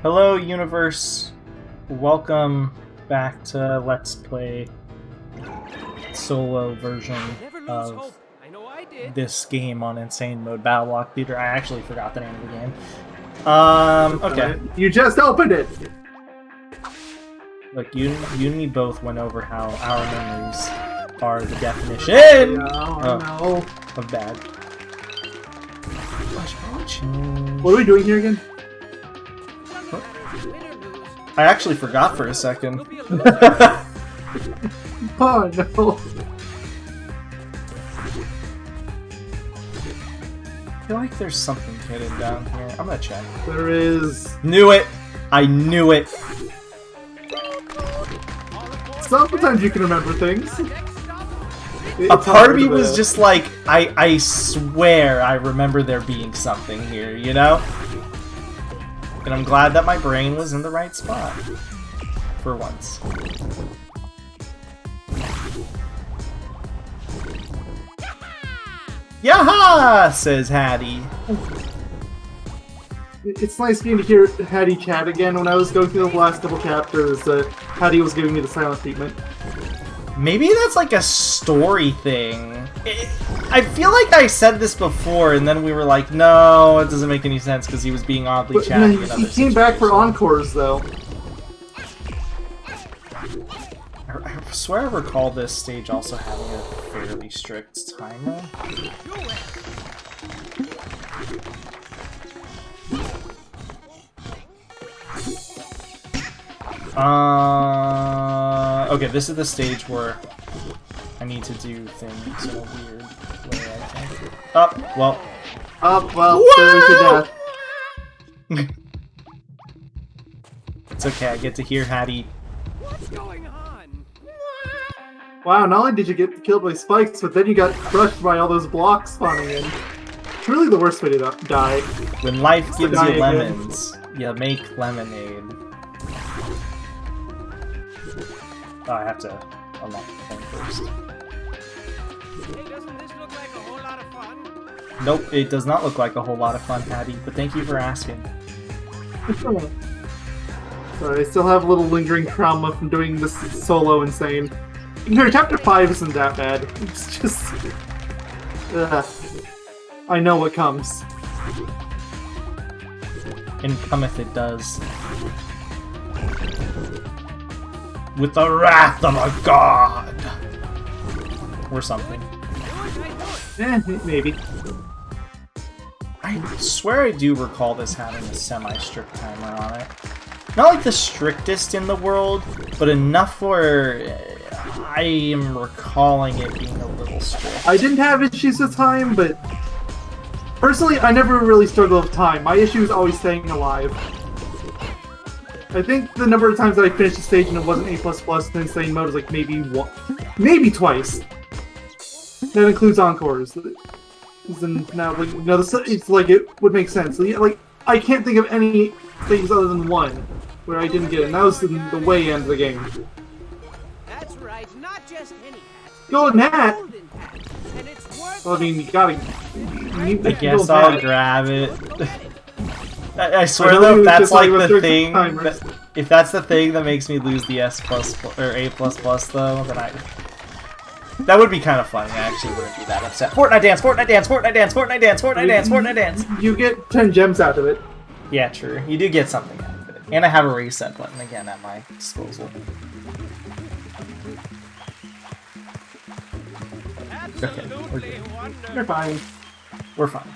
Hello, universe. Welcome back to Let's Play solo version of this game on Insane Mode BattleBlock Theater. I actually forgot the name of the game. Okay. You just opened it! Look, you and me both went over how our memories are the definition of bad. What are we doing here again? I actually forgot for a second. Oh no. I feel like there's something hidden down here. I'm gonna check. There is. Knew it! I knew it! Sometimes you can remember things. A part of me was just like, I swear I remember there being something here, you know? And I'm glad that my brain was in the right spot. For once. Yaha! Says Hattie. It's nice getting to hear Hattie chat again. When I was going through the last couple chapters, Hattie was giving me the silent treatment. Maybe that's like a story thing. I feel like I said this before, and then we were like, no, it doesn't make any sense because he was being oddly chatty. He came back for encores, though. I swear I recall this stage also having a fairly strict timer. Okay, this is the stage where I need to do things in a weird way, I think. Well, there's your death. It's okay, I get to hear Hattie. What's going on? Wow, not only did you get killed by spikes, but then you got crushed by all those blocks spawning in. It's really the worst way to die. When life gives you lemons, you make lemonade. Oh, I have to unlock the thing first. Hey, doesn't this look like a whole lot of fun? Nope, it does not look like a whole lot of fun, Hattie, but thank you for asking. So I still have a little lingering trauma from doing this solo insane. Chapter 5 isn't that bad. It's just... I know what comes. And cometh it does. With the wrath of a god! Or something. Maybe. I swear I do recall this having a semi-strict timer on it. Not like the strictest in the world, but enough where I am recalling it being a little strict. I didn't have issues with time, but personally, I never really struggled with time. My issue is always staying alive. I think the number of times that I finished a stage and it wasn't A++ in insane mode is like maybe twice. That includes encores. Now, it's like it would make sense. Like I can't think of any things other than one where I didn't get it. And that was in the way end of the game. That's right, not just any hat. Golden hat. Golden hat. And it's worth Well, I mean, you gotta. I guess I'll grab it. I swear though, if that's like the thing, if that's the thing that makes me lose the S+ or A++ though, then that would be kind of funny. I actually wouldn't be that upset. Fortnite dance, Fortnite dance, Fortnite dance, Fortnite dance, Fortnite dance, Fortnite dance. You get 10 gems out of it. Yeah, true. You do get something out of it, and I have a reset button again at my disposal. Okay, we're good. You're fine. We're fine.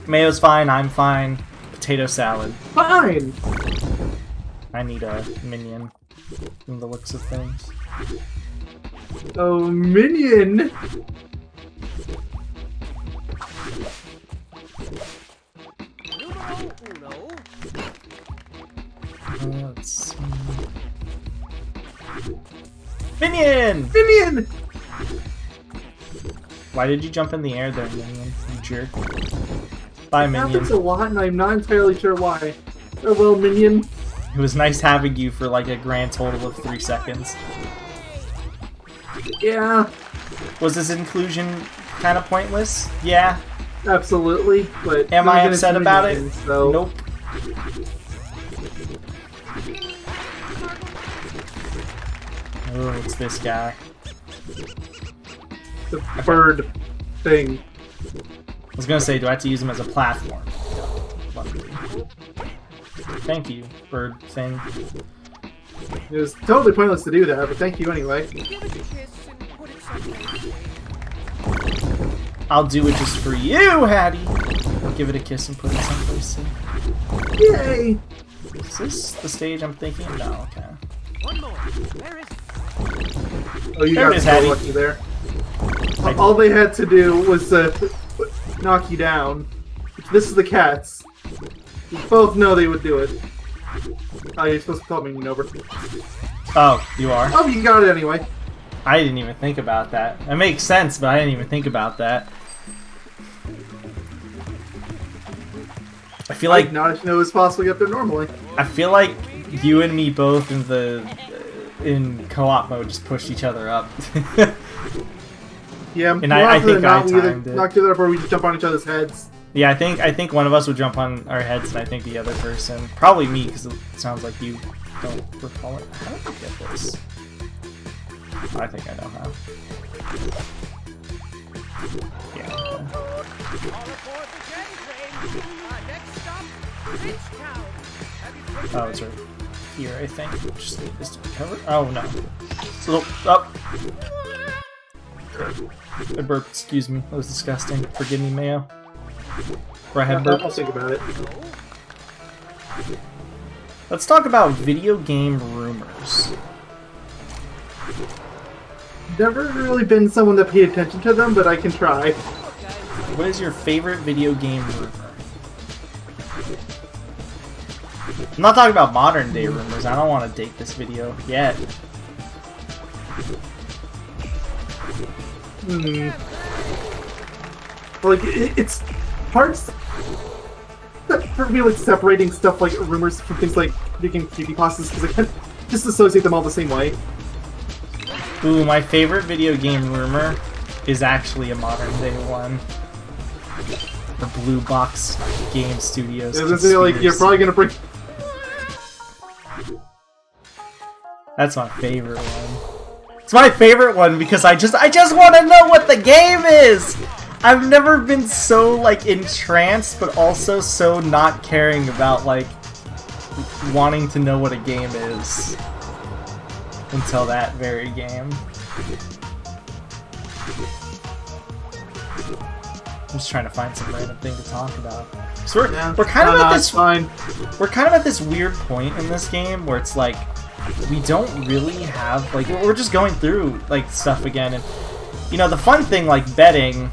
Mayo's fine. I'm fine. Potato salad. Fine! I need a minion from the looks of things. Oh, minion! Let's see. Minion! Minion! Why did you jump in the air there, Minion? You jerk. Bye, It Minion. happens a lot, and I'm not entirely sure why. Farewell, Minion. It was nice having you for like a grand total of 3 seconds. Yeah, Was this inclusion kind of pointless? Yeah. absolutely, but... Am then I again, it's upset about it? Minion, so... Nope. Oh, it's this guy. The bird thing. I was gonna say, do I have to use him as a platform? Luckily. Thank you, bird thing. It was totally pointless to do that, but thank you anyway. I'll do it just for you, Hattie! Give it a kiss and put it someplace safe. Yay! Is this the stage I'm thinking? No, okay. One more. Where is it? Oh, you There it got is, so Hattie. lucky there. All they had to do was knock you down. This is the cats. You both know they would do it. Oh, you're supposed to call me over. Oh, you are? Oh, you got it anyway. I didn't even think about that. That makes sense, but I didn't even think about that. I feel like not if you know it was possible to get there normally. I feel like you and me both in co-op mode just pushed each other up. Yeah, and I think I timed it. Knock each other up, or we just jump on each other's heads. Yeah, I think one of us would jump on our heads, and I think the other person, probably me, because it sounds like you don't recall it. How did I get this? I think I know how. Yeah. Okay. Oh, it's right here, I think. Just need this to be covered. Oh no. It's a little up. I burped, excuse me. That was disgusting. Forgive me, Mayo. Or I had burped. I'll think about it. Let's talk about video game rumors. Never really been someone that paid attention to them, but I can try. What is your favorite video game rumor? I'm not talking about modern day rumors. I don't want to date this video yet. Like, it's parts for me, like, separating stuff like rumors from things like making creepypastas, because I can't just associate them all the same way. Ooh, my favorite video game rumor is actually a modern day one. The Blue Box Game Studios. I was gonna say, like, you're probably gonna bring. That's my favorite one. It's my favorite one because I just want to know what the game is. I've never been so like entranced, but also so not caring about like wanting to know what a game is until that very game. I'm just trying to find some random thing to talk about. So we're kind of at this we're kind of at this weird point in this game where it's like we don't really have like we're just going through like stuff again, and you know the fun thing like betting,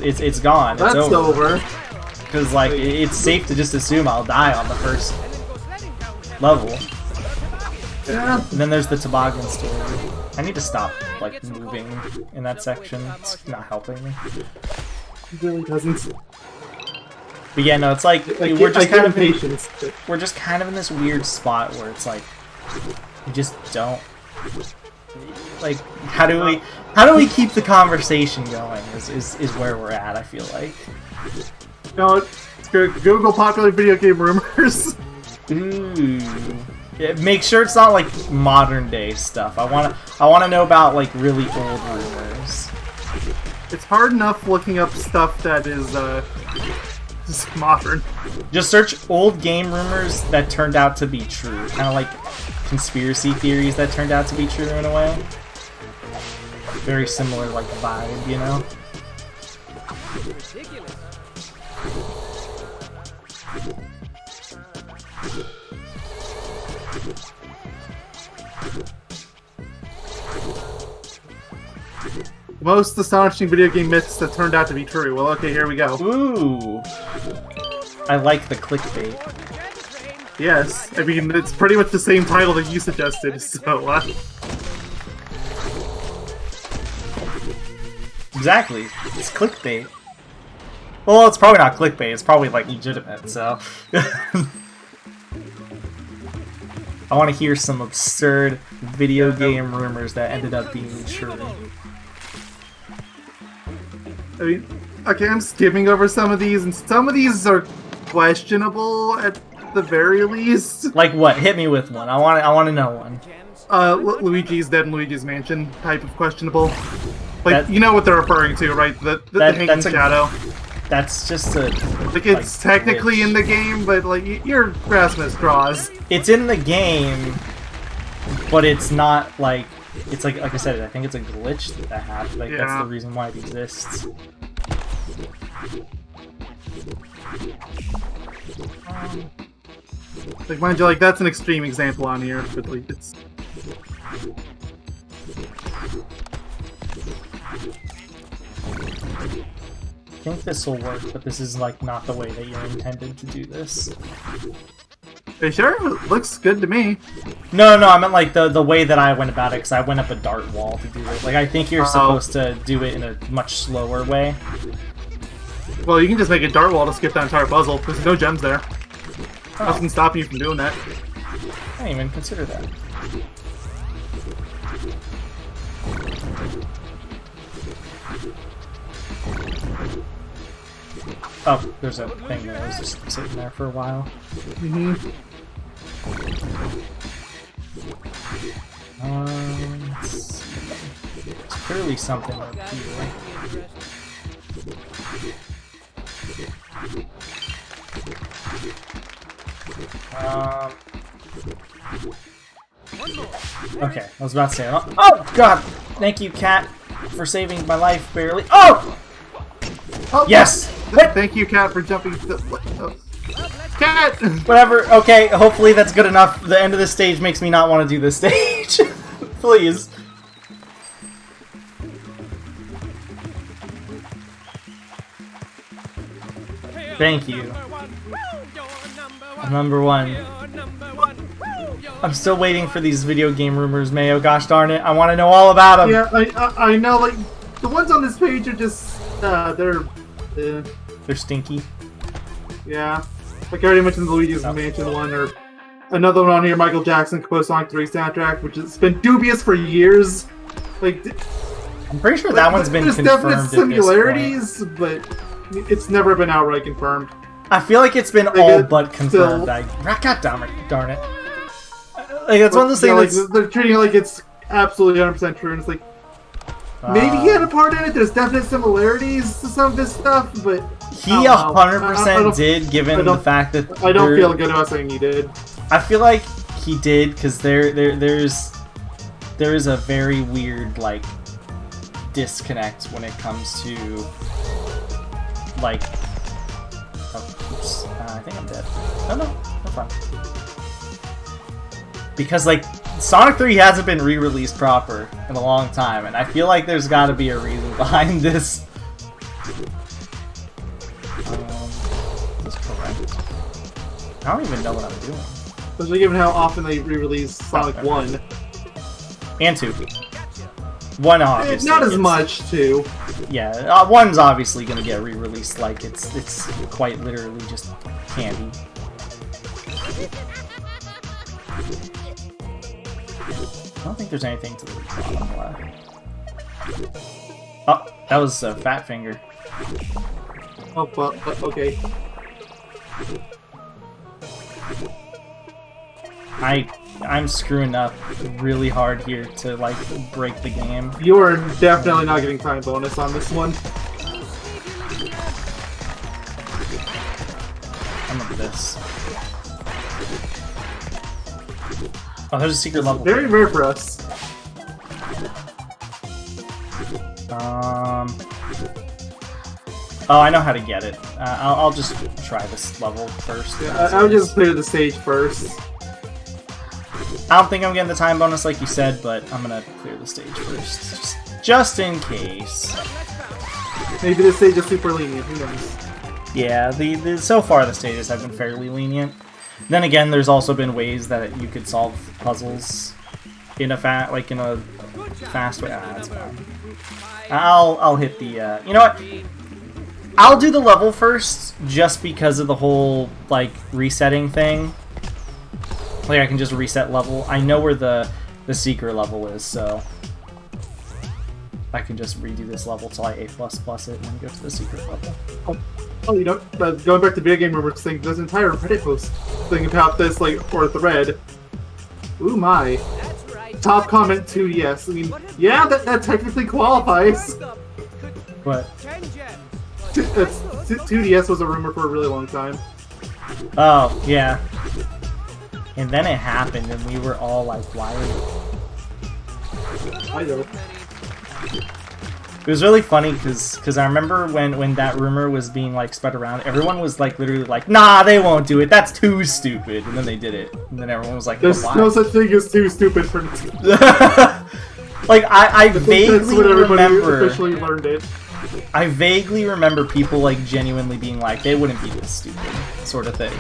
it's gone. That's it's over. Because like it's safe to just assume I'll die on the first level. Yeah. And then there's the toboggan story. I need to stop like moving in that section. It's not helping me. It really doesn't. But yeah, no, it's like we're just kind of in this weird spot where it's like we just don't like how do we keep the conversation going is where we're at, I feel like. No, it's good. Google popular video game rumors. Ooh. Yeah, make sure it's not like modern day stuff. I wanna know about like really old rumors. It's hard enough looking up stuff that is just modern. Just search old game rumors that turned out to be true. Kind of like conspiracy theories that turned out to be true in a way. Very similar like vibe, you know? Ridiculous. Most astonishing video game myths that turned out to be true. Well, okay, here we go. Ooh. I like the clickbait. Yes, I mean, it's pretty much the same title that you suggested, so, Exactly. It's clickbait. Well, it's probably not clickbait. It's probably, like, legitimate, so... I want to hear some absurd video game rumors that ended up being true. I mean, okay, I'm skipping over some of these, and some of these are questionable at the very least. Like what? Hit me with one. I want to know one. Luigi's Dead in Luigi's Mansion type of questionable. Like, you know what they're referring to, right? The hanging shadow. That's just a... Like, it's technically glitch in the game, but, like, you're grasping at straws. It's in the game, but it's not, like... It's like I said, I think it's a glitch that happened. Like, that's the reason why it exists. Like, mind you, like, that's an extreme example on here, but, like, it's... I think this will work, but this is like not the way that you're intended to do this. Are you sure? It looks good to me. No, I meant like the way that I went about it, because I went up a dart wall to do it. Like, I think you're supposed to do it in a much slower way. Well, you can just make a dart wall to skip that entire puzzle, because there's no gems there. Nothing stopping you from doing that. I didn't even consider that. Oh, there's a thing that was just sitting there for a while. Let's see. There's clearly something up here. Okay, I was about to say, oh god! Thank you, cat, for saving my life, barely. Oh! Yes! Thank you, cat, for jumping Cat! Whatever, okay, hopefully that's good enough. The end of this stage makes me not want to do this stage. Please. Thank you. Number one. I'm still waiting for these video game rumors, Mayo. Gosh darn it, I want to know all about them. Yeah, I know, like, the ones on this page are just, they're stinky. Yeah. Like I already mentioned the Luigi's Mansion one, or another one on here, Michael Jackson composed Sonic 3 soundtrack, which has been dubious for years. Like, I'm pretty sure that one's been confirmed. There's definite similarities, but it's never been outright confirmed. I feel like it's been all but confirmed. God darn it. Like, that's one of those things. Like, they're treating it like it's absolutely 100% true, and it's like, maybe he had a part in it. There's definite similarities to some of this stuff, but he 100% did, given the fact that I don't feel good about saying he did. I feel like he did, because there is a very weird, like, disconnect when it comes to, like, oh, oops, I think I'm dead. Oh no, I'm fine. Because, like, Sonic 3 hasn't been re-released proper in a long time, and I feel like there's got to be a reason behind this. That's correct. I don't even know what I'm doing. Especially given how often they re-release Sonic 1. And 2. 1 obviously. Not as much, 2. Yeah, 1's obviously going to get re-released like it's quite literally just candy. I don't think there's anything to the bottom left. Oh, that was a fat finger. Oh, well, okay. I'm screwing up really hard here to, like, break the game. You are definitely not getting time bonus on this one. I'm up this. Oh, there's a secret level. Very rare for us. Oh, I know how to get it. I'll just try this level first. Yeah, I would just clear the stage first. I don't think I'm getting the time bonus like you said, but I'm gonna clear the stage first. Just in case. Maybe this stage is super lenient, who knows? Yeah, so far the stages have been fairly lenient. Then again, there's also been ways that you could solve puzzles in a fast way. That's fine. I'll hit the you know what? I'll do the level first just because of the whole like resetting thing. Like I can just reset level. I know where the secret level is, so I can just redo this level till I A++ it and then go to the secret level. Oh, you know, going back to video game rumors thing, there's an entire Reddit post thing about this, like, or thread. Ooh my. That's right. Top comment 2DS. I mean, yeah, that technically qualifies. What? 10 gems. 2DS was a rumor for a really long time. Oh, yeah. And then it happened, and we were all like, why? I know. It was really funny because I remember when that rumor was being like spread around, everyone was like literally like, nah, they won't do it. That's too stupid. And then they did it. And then everyone was like, there's why? no such thing as too stupid for. Like I vaguely that's when everybody remember. officially learned it. I vaguely remember people like genuinely being like, they wouldn't be this stupid, sort of thing.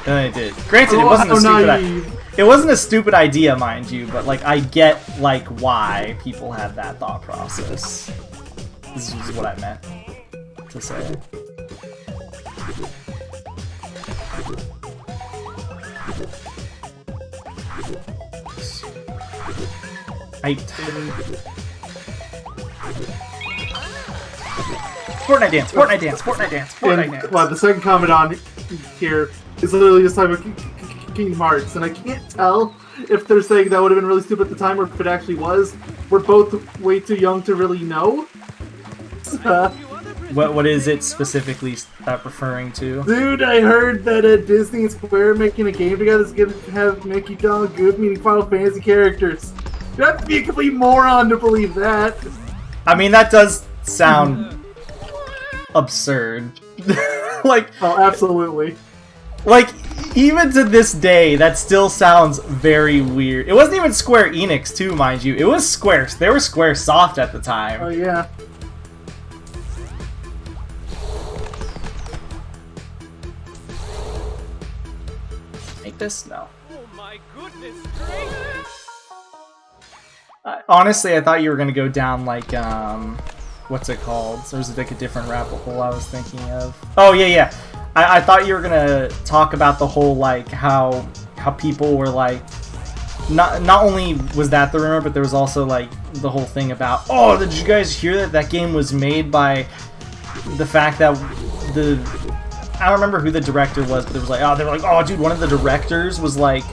And they did. Granted, it wasn't a stupid. It wasn't a stupid idea, mind you, but like I get like why people had that thought process. This is what I meant to say. Fortnite dance, Fortnite dance, Fortnite dance, Fortnite dance. Well, the second comment on here is literally just talking about Kingdom Hearts, and I can't tell if they're saying that would have been really stupid at the time or if it actually was. We're both way too young to really know. What is it specifically referring to? Dude, I heard that Disney and Square making a game together is going to have Mickey, Donald, Goofy, meaning Final Fantasy characters. You have to be a complete moron to believe that. I mean, that does sound absurd. Like, oh, absolutely. Like, even to this day, that still sounds very weird. It wasn't even Square Enix, too, mind you. It was Square. They were Square Soft at the time. Oh, yeah. Make this? No. Oh my goodness gracious! Honestly, I thought you were gonna go down, like, what's it called? There was like a different rabbit hole I was thinking of. Oh, yeah. I thought you were gonna talk about the whole, like, how people were, like, not only was that the rumor, but there was also, like, the whole thing about, oh, did you guys hear that game was made by the fact that I don't remember who the director was, but they were like, oh, dude, one of the directors was, like,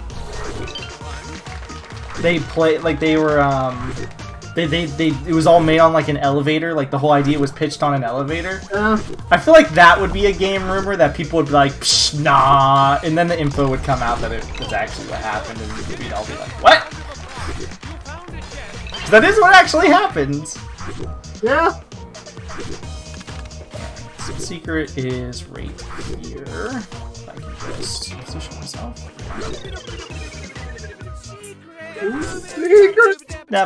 it was all made on like an elevator, like the whole idea was pitched on an elevator. I feel like that would be a game rumor that people would be like, psh, nah, and then the info would come out that it was actually what happened, and we'd all be like, what? That is what actually happened. Yeah. So secret is right here. If I can just position myself. Secret. I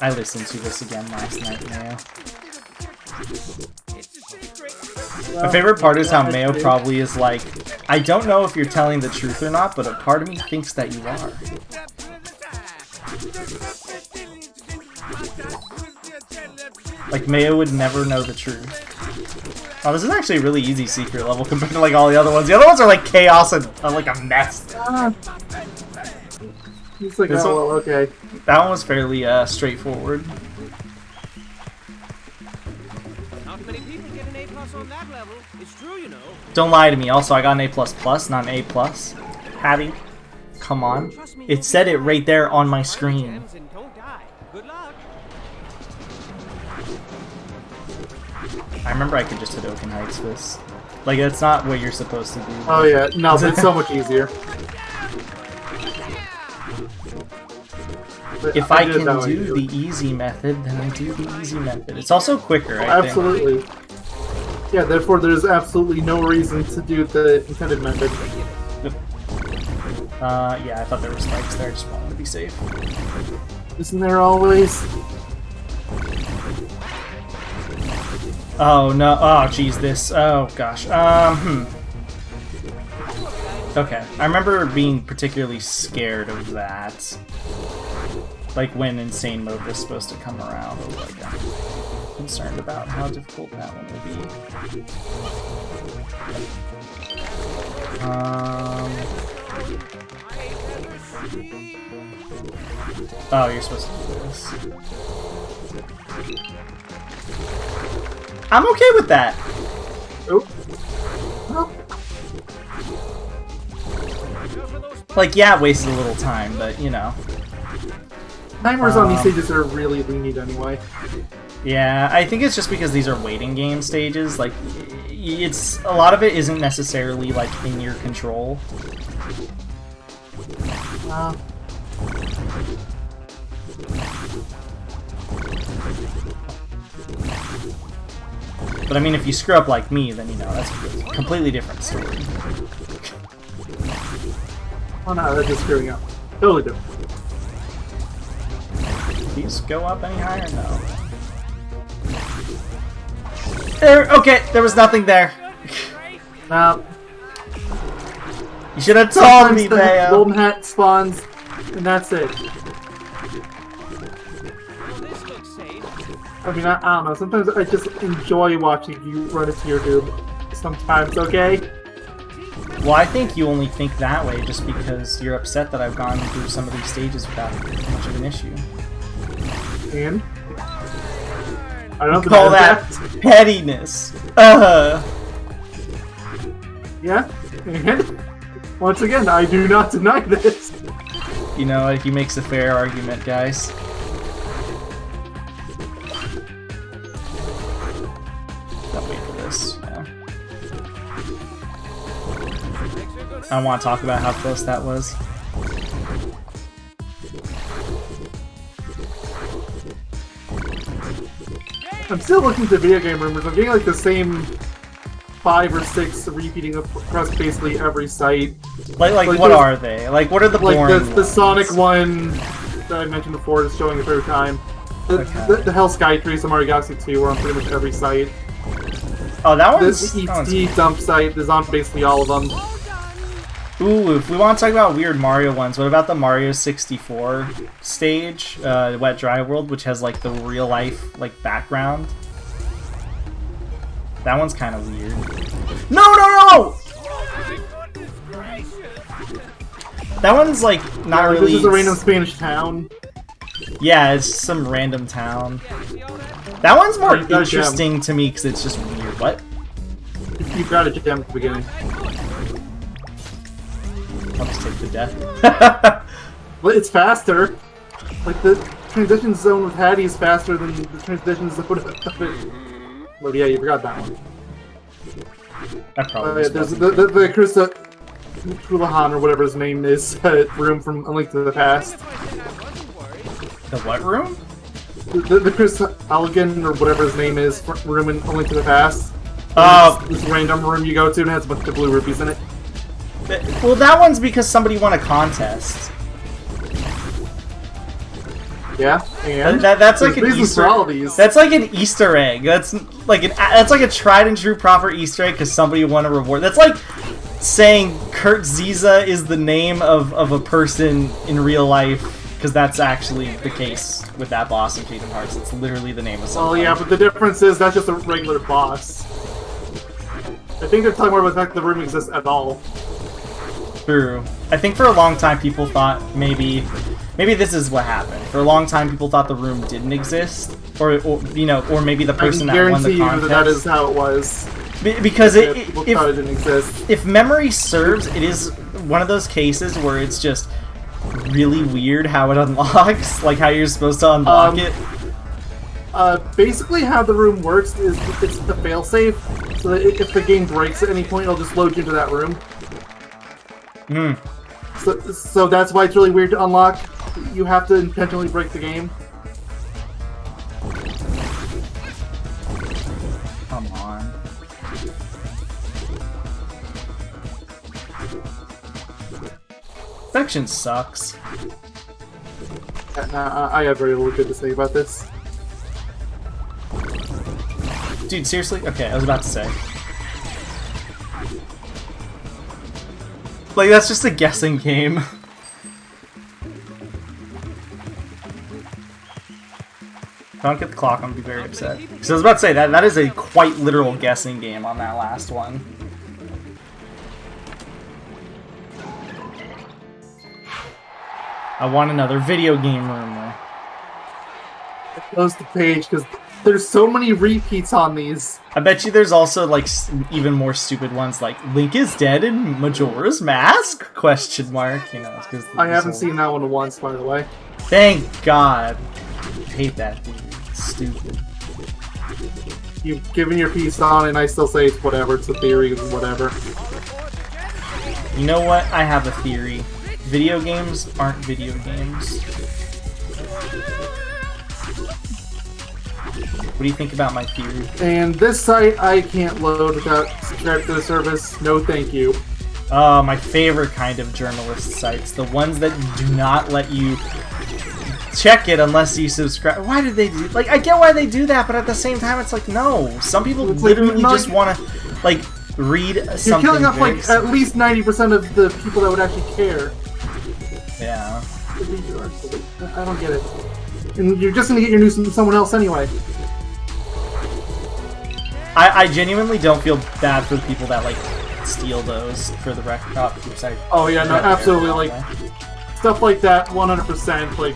listened to this again last night, Mayo. My favorite part is how Mayo probably is like, I don't know if you're telling the truth or not, but a part of me thinks that you are. Like, Mayo would never know the truth. Oh, this is actually a really easy secret level compared to, like, all the other ones. The other ones are, like, chaos and, like, a mess. He's like, oh, well, okay. That one was fairly, straightforward. Not many people get an A+ on that level. It's true, you know. Don't lie to me. Also, I got an A++, not an A+. Hattie, come on. It said it right there on my screen. Don't die. Good luck. I remember I could just Hadoken Heights this. Like, that's not what you're supposed to do. Oh yeah, no, but it's so much easier. But if I can do the easy method, then I do the easy method. It's also quicker, I think. Absolutely. Yeah, therefore there's absolutely no reason to do the intended method. Yeah, I thought there were spikes there, I just wanted to be safe. Isn't there always? Oh no, oh jeez, this, oh gosh, Okay, I remember being particularly scared of that. Like when Insane Mode was supposed to come around, I was like, I'm concerned about how difficult that one will be. Oh, you're supposed to do this. I'm okay with that. Oh. Well. Like, yeah, it wasted a little time, but you know. Timers on these stages are really lenient anyway. Yeah, I think it's just because these are waiting game stages. Like, it's a lot of it isn't necessarily like in your control. But I mean, if you screw up like me, then you know that's a completely different story. Oh no, that's just screwing up. Totally different. These go up any higher? No. There. Okay, there was nothing there. Now, you should have told me, the Mayo. golden hat spawns, and that's it. I mean, I don't know. Sometimes I just enjoy watching you run into your doom. Sometimes, okay? Well, I think you only think that way just because you're upset that I've gone through some of these stages without much of an issue. And? I don't know. Call that pettiness. Yeah? And? Once again, I do not deny this. You know, he makes a fair argument, guys. Don't wait for this. Yeah. I don't want to talk about how close that was. I'm still looking to video game rumors. I'm getting like the same 5 or 6 repeating across basically every site. Like what are they? Like, what are the boring ones? The Sonic ones? one that I mentioned before is showing up every time. The Hell Sky 3, some Mario Galaxy 2 are on pretty much every site. Oh, that one's... The ET dump site is on basically all of them. Ooh, if we want to talk about weird Mario ones, what about the Mario 64 stage, Wet Dry World, which has like the real life like background? That one's kind of weird. No, no, no! That one's like not really. This is a random Spanish town. Yeah, it's some random town. That one's more interesting to me because it's just weird. What? You've got a gem at the beginning. I'll just take the death. Well, it's faster. Like the transition zone with Hattie is faster than the transition zone of it. But yeah, you forgot that one. That probably there's the Chris Houlihan or whatever his name is room from A Link to the Past. The what room? The Chris Halligan or whatever his name is room in A Link to the Past. This random room you go to and it has a bunch of blue rupees in it. Well, that one's because somebody won a contest. Yeah, and that's like an Easter. That's like an Easter egg. That's like a tried and true proper Easter egg because somebody won a reward. That's like saying Kurt Ziza is the name of a person in real life because that's actually the case with that boss in Kingdom Hearts. It's literally the name of someone. Oh yeah, but the difference is that's just a regular boss. I think they're talking more about the fact that the room exists at all. True. I think for a long time people thought maybe this is what happened. For a long time people thought the room didn't exist, or you know, or maybe the person that won the contest. That is how it was. Because people thought it didn't exist. If memory serves, it is one of those cases where it's just really weird how it unlocks, like how you're supposed to unlock it. Basically how the room works is it's the failsafe, so that if the game breaks at any point, it'll just load you into that room. So that's why it's really weird to unlock. You have to intentionally break the game. Come on. Section sucks. I have very little good to say about this. Dude, seriously? Okay, I was about to say. Like, that's just a guessing game. If I don't get the clock, I'm gonna be very upset. Because I was about to say, that is a quite literal guessing game on that last one. I want another video game rumor. Close the page because there's so many repeats on these. I bet you there's also like even more stupid ones like Link is dead in Majora's Mask? Question mark. You know, because I haven't seen that one once, by the way. Thank God. I hate that dude. It's stupid. You've given your piece on it, and I still say it's whatever. It's a theory, it's whatever. You know what? I have a theory. Video games aren't video games. What do you think about my theory? And this site I can't load without subscribing to the service. No thank you. My favorite kind of journalist sites. The ones that do not let you check it unless you subscribe. Why did they do... Like, I get why they do that, but at the same time, it's like, no. Some people It's literally like, just want to, like, read You're something. killing off, like, simple. at least 90% of the people that would actually care. Yeah. I don't get it. And you're just gonna get your news from someone else anyway. I genuinely don't feel bad for the people that, like, steal those for the rec. Oh yeah, no, absolutely. Like, stuff like that, 100%. Like,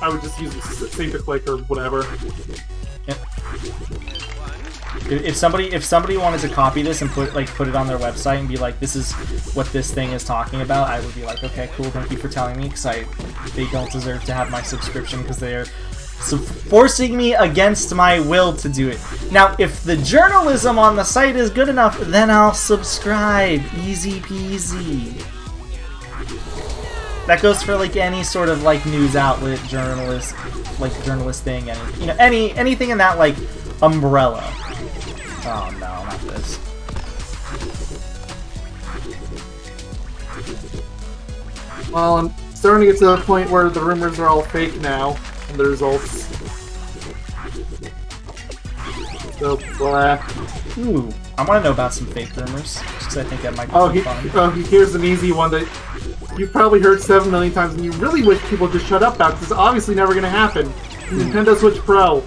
I would just use save to click or whatever. Yep. If somebody wanted to copy this and put it on their website and be like, this is what this thing is talking about, I would be like, okay, cool, thank you for telling me, because they don't deserve to have my subscription because they're forcing me against my will to do it. Now, if the journalism on the site is good enough, then I'll subscribe. Easy peasy. That goes for like any sort of like news outlet, journalist thing, anything in that like umbrella. Oh no, not this. Well, I'm starting to get to the point where the rumors are all fake now, and the results. So, blah. Ooh, I want to know about some fake rumors, just because I think that might be fun. Here's an easy one that you've probably heard 7 million times, and you really wish people just shut up about, because it's obviously never going to happen. Nintendo Switch Pro.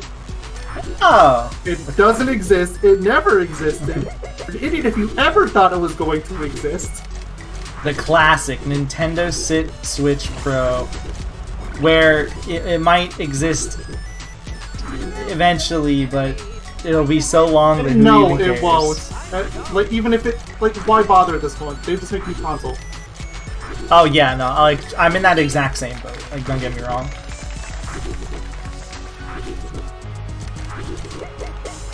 Oh! It doesn't exist. It never existed. You're an idiot if you ever thought it was going to exist. The classic Nintendo Switch Pro, where it might exist eventually, but it'll be so long that no, who even it cares? won't. Like, even if it, like, why bother at this point? They just make a new console. Oh yeah, no, like I'm in that exact same boat. Like, don't get me wrong.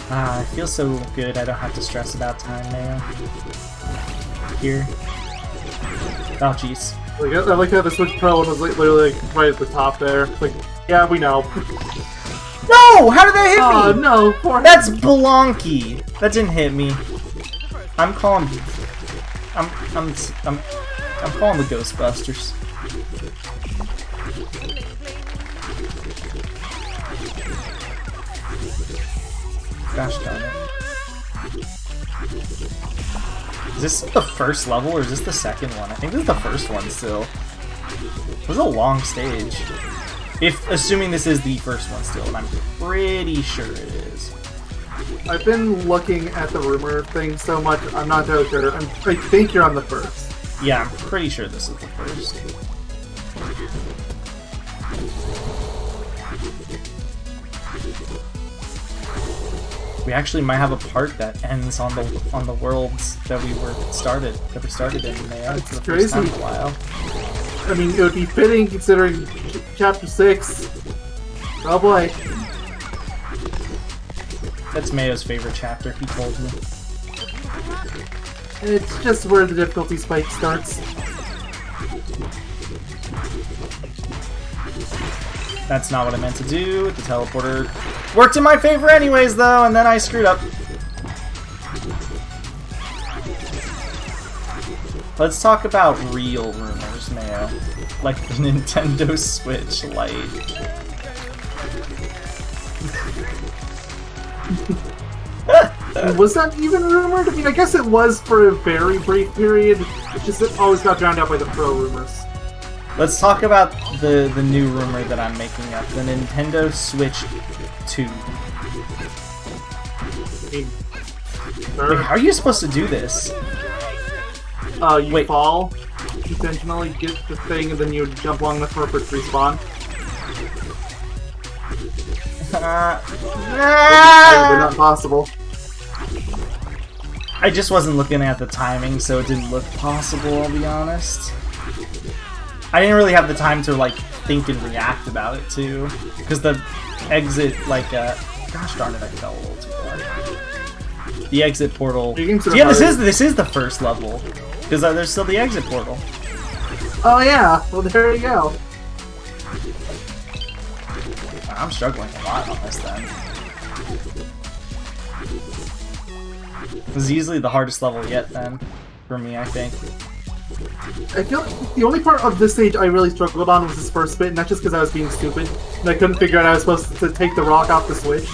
I feel so good. I don't have to stress about time, Mayo. Here. Oh jeez. Like, I like how the Switch Pro was like, literally like, right at the top there. It's like, yeah, we know. No! How did that hit me? Oh no, poor That's Blanky. That didn't hit me. I'm calling the Ghostbusters. Gosh darn it. Is this the first level or is this the second one? I think this is the first one still. It was a long stage. Assuming this is the first one still, and I'm pretty sure it is. I've been looking at the rumor thing so much, I'm not totally sure. I think you're on the first. Yeah, I'm pretty sure this is the first. We actually might have a part that ends on the worlds that we started in Mayo. It's for the crazy. first time in a while. I mean, it would be fitting considering Chapter 6. Oh boy. That's Mayo's favorite chapter, he told me. It's just where the difficulty spike starts. That's not what I meant to do. The teleporter worked in my favor anyways, though, and then I screwed up. Let's talk about real rumors, Mayo. Like the Nintendo Switch Lite. Was that even rumored? I mean, I guess it was for a very brief period. It's just it always got drowned out by the Pro rumors. Let's talk about the new rumor that I'm making up. The Nintendo Switch 2. Wait, how are you supposed to do this? You fall. intentionally get the thing and then you jump long enough for it to respawn. They're not possible. I just wasn't looking at the timing, so it didn't look possible, I'll be honest. I didn't really have the time to, like, think and react about it, too. Because the exit, like, gosh darn it, I fell a little too far. The exit portal... Yeah, this is the first level. Because there's still the exit portal. Oh, yeah. Well, there you go. I'm struggling a lot on this, then. This is easily the hardest level yet, then, for me, I think. I feel like the only part of this stage I really struggled on was this first bit, and that's just because I was being stupid, and I couldn't figure out I was supposed to take the rock off the switch.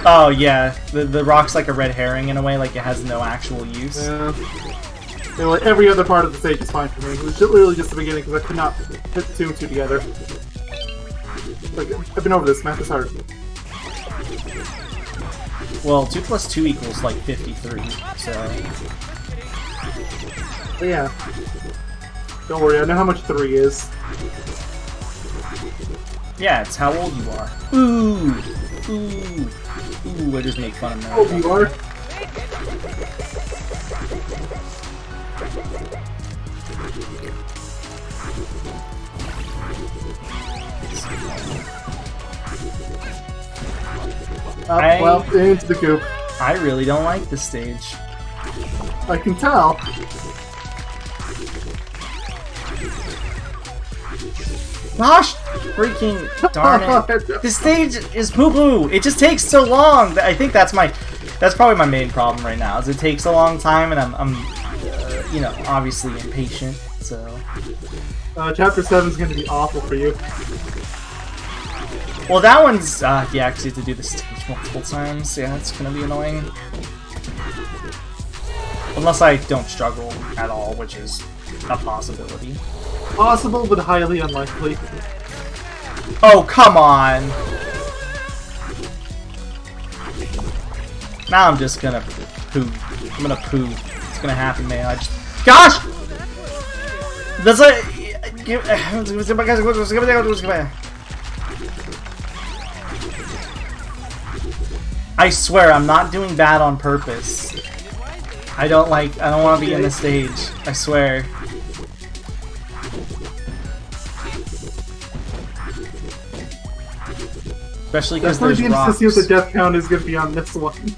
Oh, yeah. The rock's like a red herring in a way, like it has no actual use. Yeah. You know, like, every other part of the stage is fine for me. It was literally just the beginning, because I could not put two and two together. Like, I've been over this, math is hard. Well, 2 plus 2 equals like 53, so... But yeah. Don't worry, I know how much 3 is. Yeah, it's how old you are. Ooh! Ooh! Ooh, I just make fun of How old you are? Well, into the goop. I really don't like this stage. I can tell. Gosh! Freaking darn it. This stage is poo-poo! It just takes so long! I think that's probably my main problem right now, is it takes a long time and I'm you know, obviously impatient, so... Chapter 7 is going to be awful for you. Well, that one's, yeah, because you have to do the stage multiple times. Yeah, that's gonna be annoying. Unless I don't struggle at all, which is a possibility. Possible, but highly unlikely. Oh, come on! Now I'm just gonna poo. I'm gonna poo. It's gonna happen, man. I just... Gosh! That's like... I swear, I'm not doing bad on purpose. I don't want to be in the stage. I swear. Especially because there's rocks. To see what the death count is going to be on this one.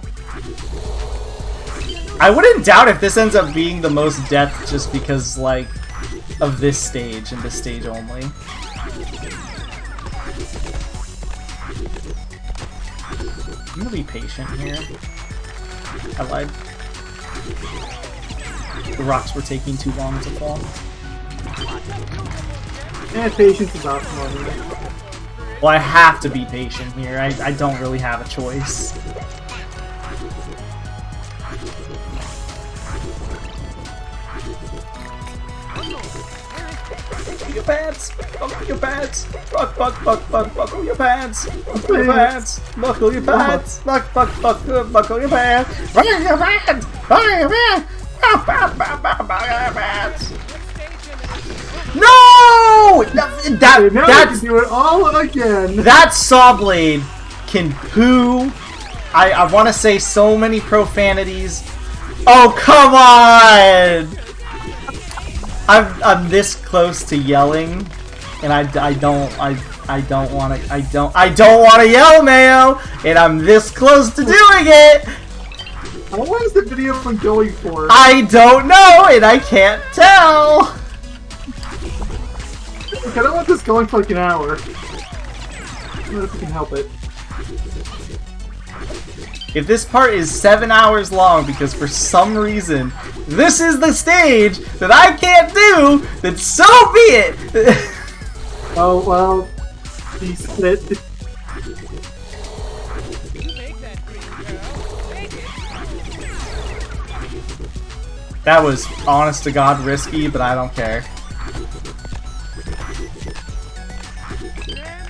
I wouldn't doubt if this ends up being the most death just because, like, of this stage and this stage only. I'm gonna be patient here. I lied. The rocks were taking too long to fall. And patience is optional. Well, I have to be patient here. I don't really have a choice. Your pants! Buckle your pants! Buckle your pants! Buckle your pants! Buckle your pants! Buckle your pants! Buckle your pants! Buckle your pants! Buckle your pants! No! That's do it all again. That saw blade can poo. I want to say so many profanities. Oh, come on! I'm this close to yelling, and I don't want to yell, Mayo, and I'm this close to doing it. How long is the video been going for? I don't know, and I can't tell. I don't want this going for like an hour. I don't know if we can help it. If this part is 7 hours long because for some reason this is the stage that I can't do, then so be it! Oh, well, he split. That was, honest to God, risky, but I don't care.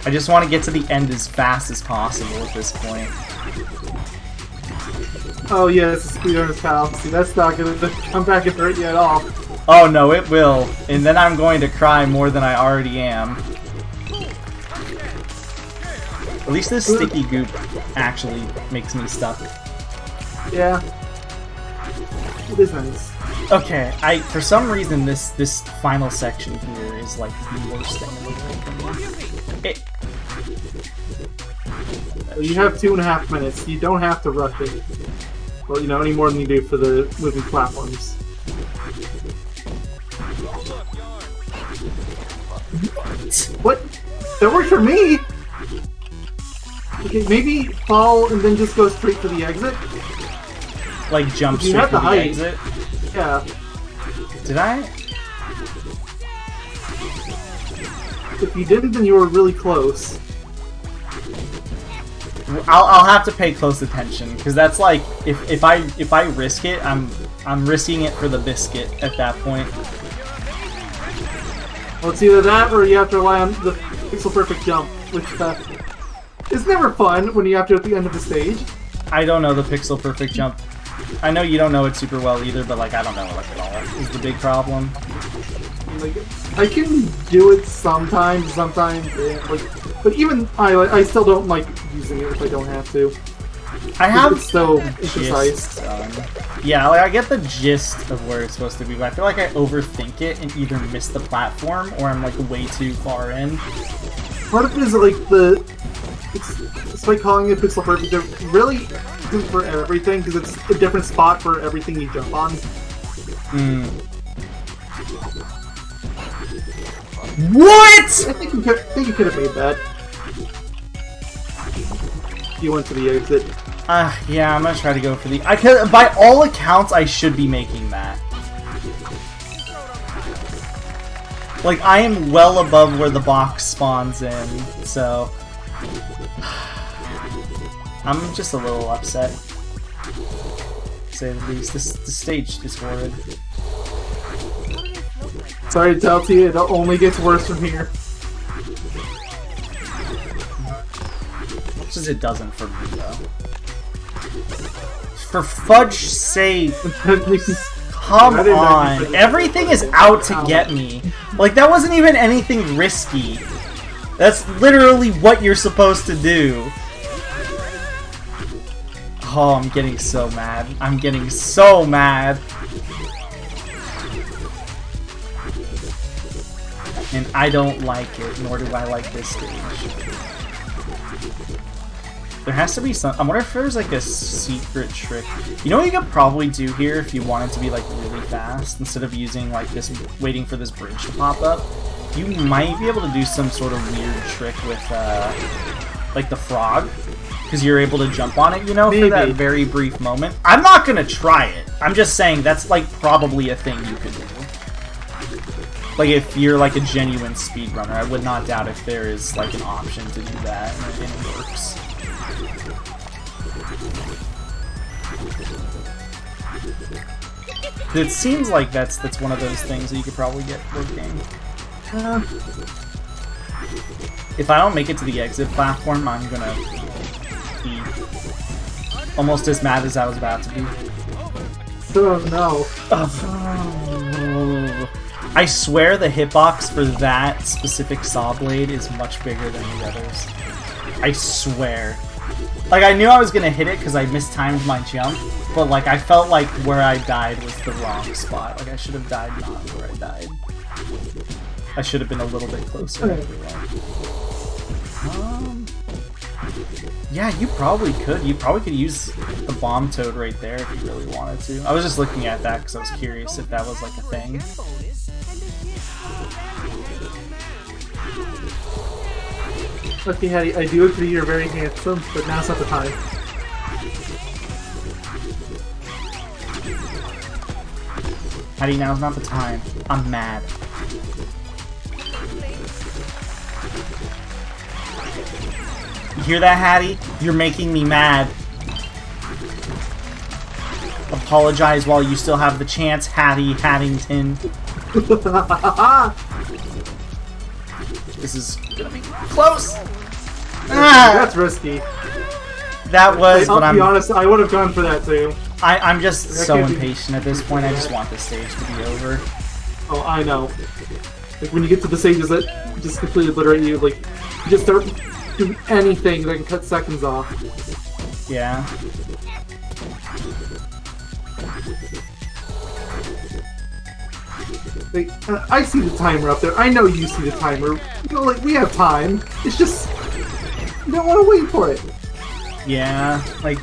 I just want to get to the end as fast as possible at this point. Oh yeah, it's a speedrunner's fallacy. That's not gonna come back and hurt you at all. Oh no, it will. And then I'm going to cry more than I already am. At least this sticky goop actually makes me stuck. Yeah. It is nice. Okay, for some reason this final section here is like the worst thing in the world for me. You have 2.5 minutes. You don't have to rush it. Well, you know, any more than you do for the moving platforms. What? That worked for me! Okay, maybe fall and then just go straight for the exit? Like jump straight for the exit? Yeah. Did I? If you didn't, then you were really close. I'll have to pay close attention, because that's like, if I risk it, I'm risking it for the biscuit at that point. Well, it's either that or you have to rely on the pixel perfect jump, which is never fun when you have to at the end of the stage. I don't know the pixel perfect jump. I know you don't know it super well either, but like I don't know it like at all. Is the big problem. Like, I can do it sometimes, yeah, like, but even I still don't like using it if I don't have to. I have it's so imprecise. Yeah, like I get the gist of where it's supposed to be, but I feel like I overthink it and either miss the platform or I'm like way too far in. Part of it is like it's like calling it pixel perfect. It really isn't for everything because it's a different spot for everything you jump on. What? I think you could have made that. You went to the exit. Yeah, I'm gonna try to go for the. By all accounts, I should be making that. Like, I am well above where the box spawns in, so I'm just a little upset, to say the least. This stage is horrid. Sorry to tell you, it only gets worse from here. Which is it doesn't for me, though. For fudge's sake! Come on! Everything is out to get me. Like, that wasn't even anything risky. That's literally what you're supposed to do. Oh, I'm getting so mad. I'm getting so mad. And I don't like it, nor do I like this stage. There has to be some. I wonder if there's like a secret trick. You know what you could probably do here if you wanted to be like really fast instead of using like this, waiting for this bridge to pop up? You might be able to do some sort of weird trick with like the frog, because you're able to jump on it, you know, for that very brief moment. I'm not gonna try it. I'm just saying that's like probably a thing you could do. Like, if you're like a genuine speedrunner, I would not doubt if there is like an option to do that, and it works. It seems like that's one of those things that you could probably get working. If I don't make it to the exit platform, I'm gonna be almost as mad as I was about to be. Oh no. I swear the hitbox for that specific saw blade is much bigger than the others. I swear. Like, I knew I was gonna hit it because I mistimed my jump, but like, I felt like where I died was the wrong spot. Like, I should have died not where I died. I should have been a little bit closer. Yeah, you probably could. You probably could use the bomb toad right there if you really wanted to. I was just looking at that because I was curious if that was like a thing. Okay, Hattie, I do agree you're very handsome, but now's not the time. Hattie, now's not the time. I'm mad. You hear that, Hattie? You're making me mad. Apologize while you still have the chance, Hattie Hattington. This is gonna be close. That's risky. That was, but I'll be honest, I would have gone for that too. I'm just so impatient at this point. I just want this stage to be over. Oh, I know. Like when you get to the stages that just completely obliterate you, like you just start doing anything that can cut seconds off. Yeah. Like, I see the timer up there. I know you see the timer. You know, like we have time. It's just you don't want to wait for it. Yeah, like.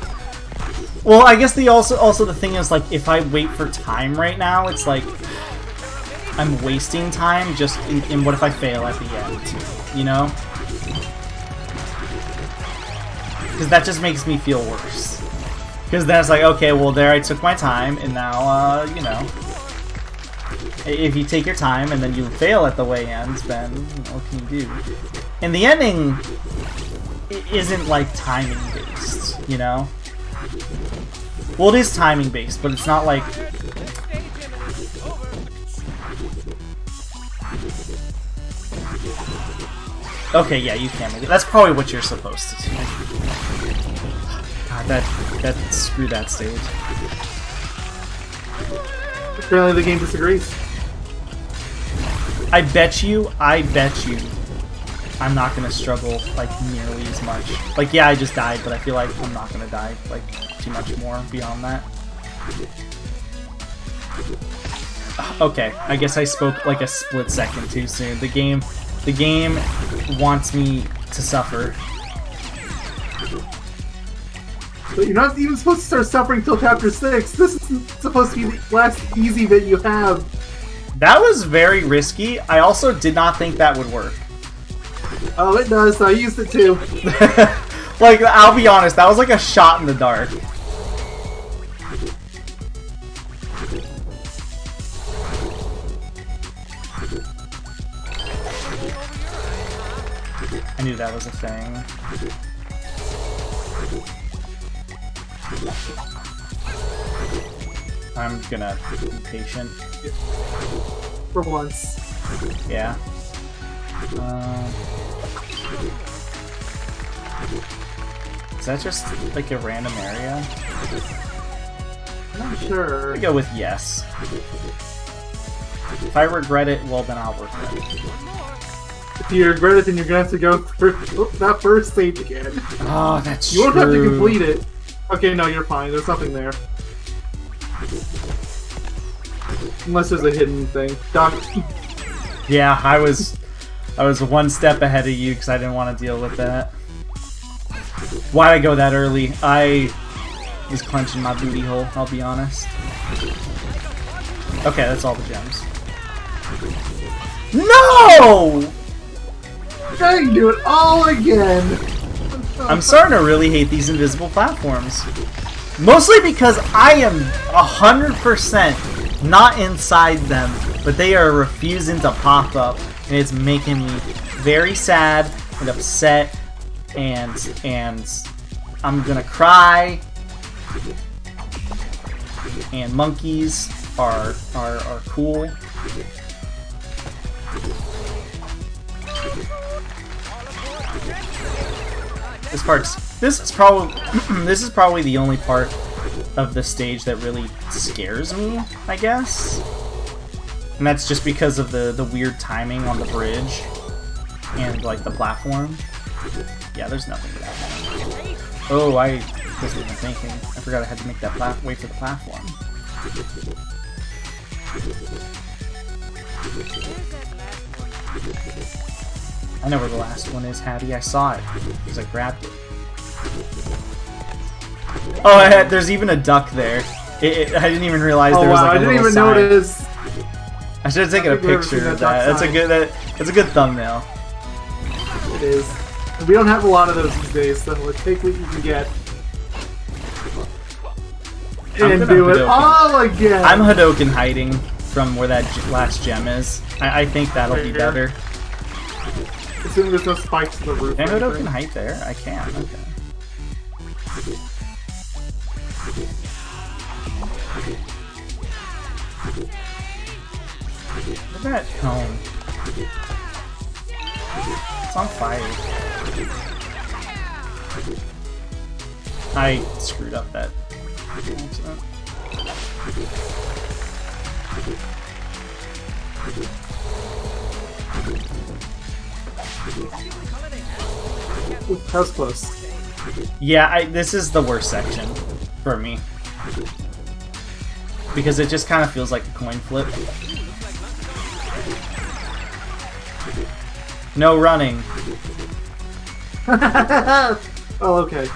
Well, I guess the also the thing is, like, if I wait for time right now, it's like I'm wasting time just in what if I fail at the end, you know? Because that just makes me feel worse. Because then it's like, okay, well, there I took my time, and now, you know, if you take your time and then you fail at the way ends, then what can you do? And the ending isn't like timing based, you know? Well, it is timing based, but it's not like... Okay, yeah, you can make it. That's probably what you're supposed to do. God, that screwed that stage. Apparently the game disagrees. I bet you, I'm not gonna struggle, like, nearly as much. Like, yeah, I just died, but I feel like I'm not gonna die, like, too much more beyond that. Okay, I guess I spoke, like, a split second too soon. The game wants me to suffer. But you're not even supposed to start suffering till chapter 6. This is supposed to be the last easy bit you have. That was very risky. I also did not think that would work. Oh, it does. I used it too. Like, I'll be honest, that was like a shot in the dark. I knew that was a thing. I'm gonna be patient. For once. Yeah. Is that just like a random area? I'm not sure. I go with yes. If I regret it, well then I'll regret it. If you regret it, then you're gonna have to go through that first stage again. Oh, that's true. You won't have to complete it. Okay, no, you're fine. There's nothing there. Unless there's a hidden thing. Doc. Yeah, I was one step ahead of you because I didn't want to deal with that. Why'd I go that early? I was clenching my booty hole, I'll be honest. Okay, that's all the gems. No! I can do it all again! I'm starting to really hate these invisible platforms. Mostly because I am 100% not inside them, but they are refusing to pop up, and it's making me very sad and upset, and I'm gonna cry. And monkeys are cool. This is probably the only part of the stage that really scares me, I guess. And that's just because of the weird timing on the bridge and like the platform. Yeah, there's nothing to that. Oh, I wasn't even thinking. I forgot I had to make that wait for the platform. I know where the last one is, Hattie. I saw it because I grabbed it. Oh, there's even a duck there. I didn't even realize there was like a little sign. I didn't even notice. I should have taken a picture of that. That's a good thumbnail. It is. We don't have a lot of those these days, so let's take what you can get. And do it all again! I'm Hadoken hiding from where that last gem is. I think that'll be better. Assuming there's no spikes in the roof. Can Hadoken hide there? I can, okay. Look at that cone. It's on fire. I screwed up that accident. Ooh, that was close. Yeah, this is the worst section for me. Because it just kind of feels like a coin flip. No running. Oh, okay.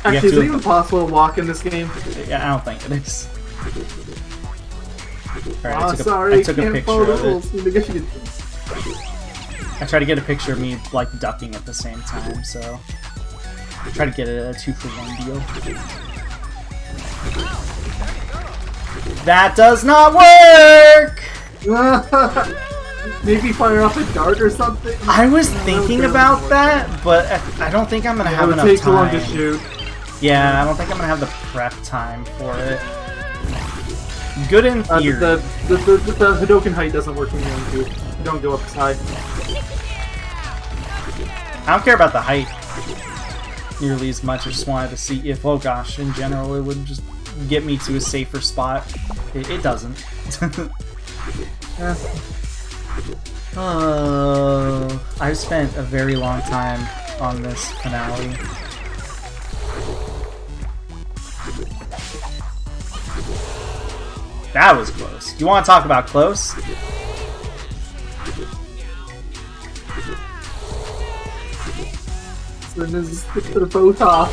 Actually, is it even possible to walk in this game? Yeah, I don't think it is. Alright, Oh, I sorry, took a can't picture follow the of rules. it. I tried to get a picture of me, like, ducking at the same time, so... Try to get a 2-for-1 deal. That does not work! Maybe fire off a dart or something? I was thinking about that, but I don't think I'm gonna have enough time. It would take too long to shoot. Yeah, I don't think I'm gonna have the prep time for it. Good in theory. The Hadoken height doesn't work when you're on two. You don't go up as high. I don't care about the height nearly as much. I just wanted to see if, oh gosh, in general, it would just get me to a safer spot. It doesn't. I've spent a very long time on this finale. That was close. You want to talk about close? So then just put the boat off.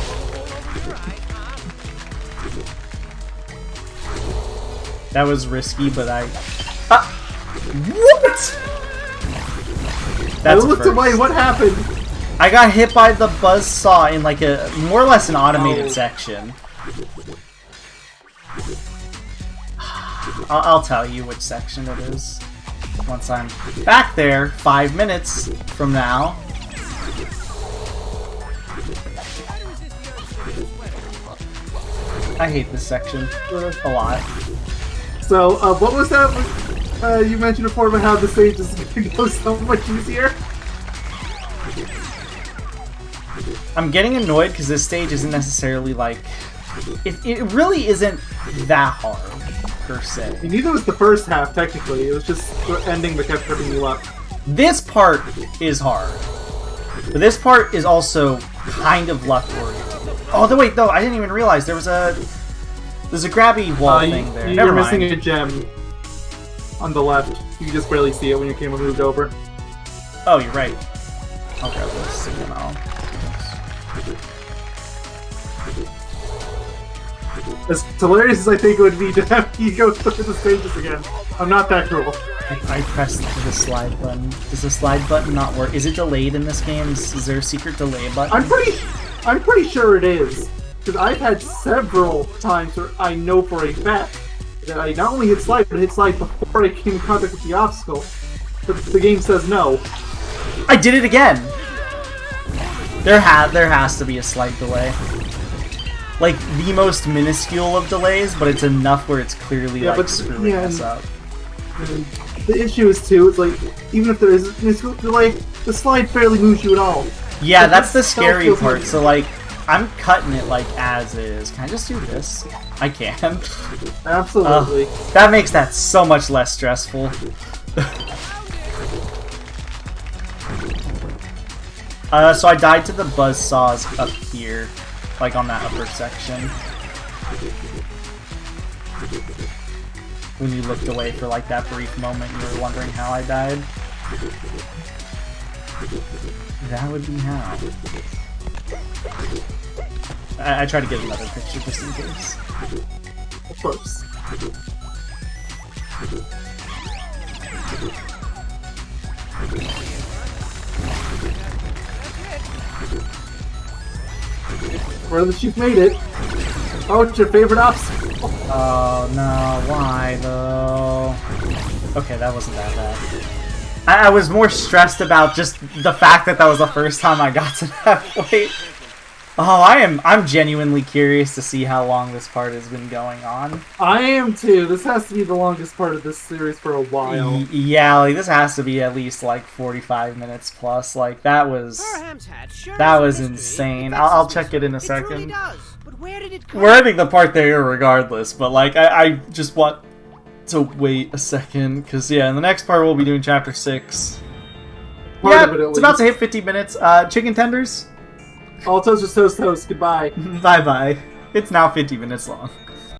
That was risky, but I... What?! That's I looked away, what happened? I got hit by the buzzsaw in like a more or less an automated section. I'll tell you which section it is once I'm back there 5 minutes from now. I hate this section a lot. So, what was that you mentioned before about how the stage is going to go so much easier? I'm getting annoyed because this stage isn't necessarily like... It really isn't that hard, per se. Neither was the first half, technically. It was just the ending that kept tripping you up. This part is hard. But this part is also kind of luck-oriented. Oh, wait, no, I didn't even realize there was a... There's a grabby wall thing there. You're Never mind. missing a gem on the left. You just barely see it when you came and moved over. Oh, you're right. I'll grab this and then I'll... As hilarious as I think it would be to have you go through the stages again, I'm not that cruel. I pressed the slide button. Does the slide button not work? Is it delayed in this game? Is there a secret delay button? I'm pretty sure it is. Because I've had several times where I know for a fact that I not only hit slide, but hit slide before I came in contact with the obstacle. But the game says no. I did it again! There has to be a slight delay. Like, the most minuscule of delays, but it's enough where it's clearly, screwing us up. And the issue is, too, it's like, even if there is a minuscule delay, the slide barely moves you at all. Yeah, like, that's the scary part. Moving. So, like, I'm cutting it, like, as is. Can I just do this? I can. Absolutely. That makes that so much less stressful. So I died to the buzzsaws up here. Like on that upper section. When you looked away for like that brief moment, you were wondering how I died. That would be how. I try to get another picture just in case. Of course. Where you've made it. Oh, it's your favorite obstacle. Oh no, why though? Okay, that wasn't that bad. I was more stressed about just the fact that that was the first time I got to that point. Oh, I'm genuinely curious to see how long this part has been going on. I am too. This has to be the longest part of this series for a while. Yeah, like this has to be at least like 45 minutes plus. Like that was insane. I'll check it in a second. Really does. But where did it come? We're ending the part there regardless, but like I just want to wait a second, because, yeah, in the next part we'll be doing Chapter 6. Part Yeah, of it, at it's about least. to hit 50 minutes. Chicken tenders? All toast is toast toast. Goodbye. Bye-bye. It's now 50 minutes long.